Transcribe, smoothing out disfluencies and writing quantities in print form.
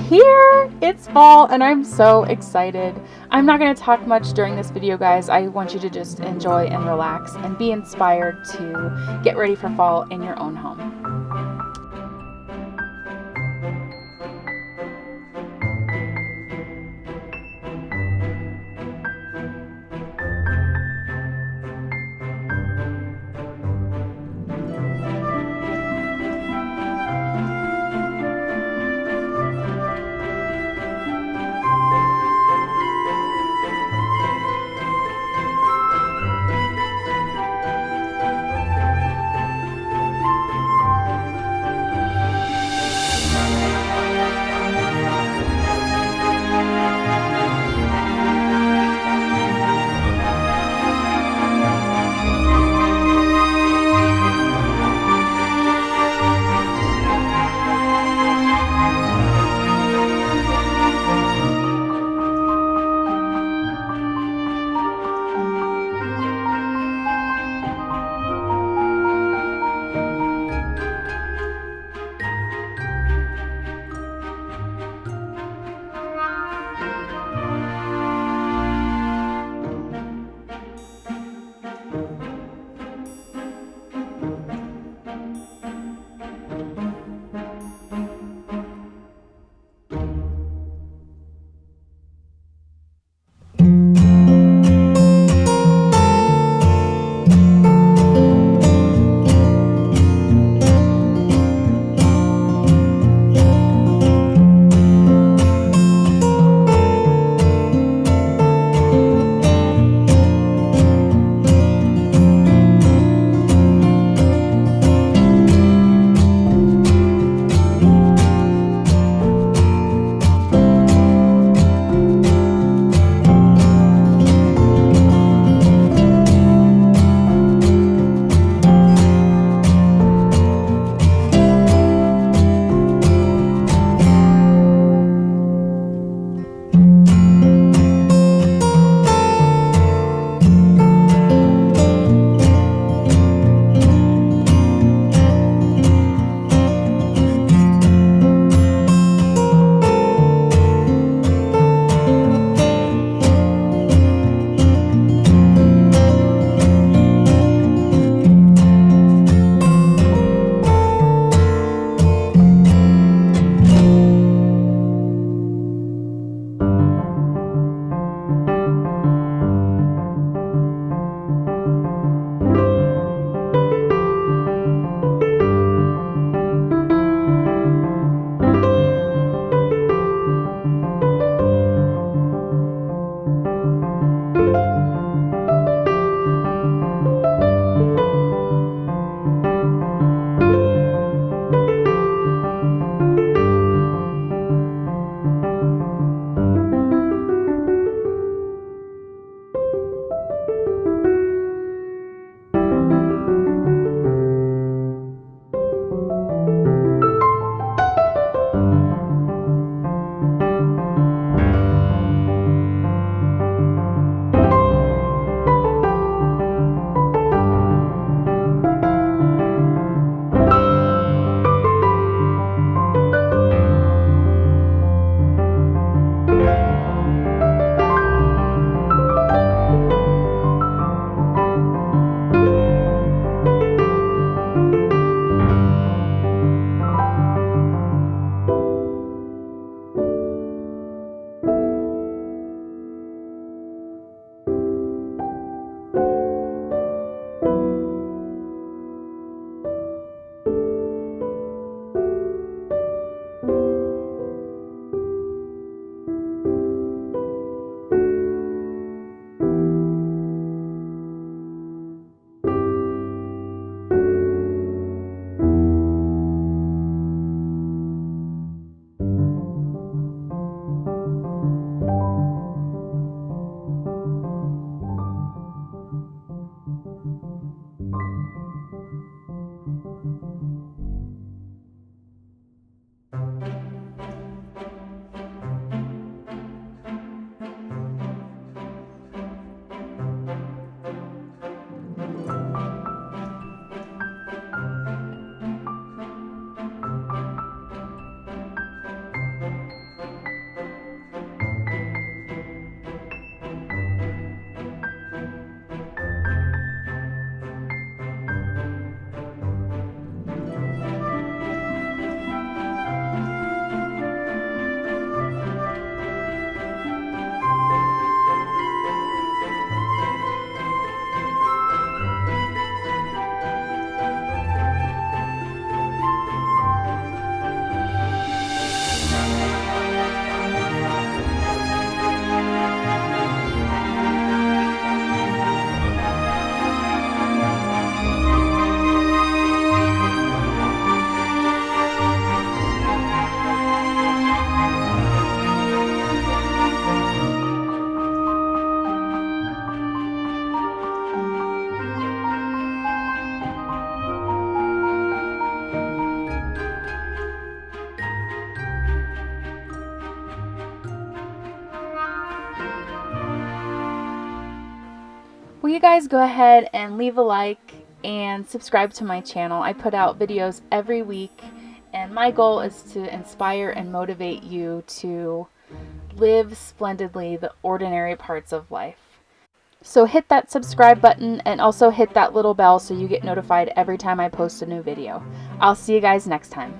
here. It's fall and I'm so excited. I'm not going to talk much during this video, guys. I want you to just enjoy and relax and be inspired to get ready for fall in your own home. Will you guys go ahead and leave a like and subscribe to my channel? I put out videos every week, and my goal is to inspire and motivate you to live splendidly the ordinary parts of life. So hit that subscribe button and also hit that little bell so you get notified every time I post a new video. I'll see you guys next time.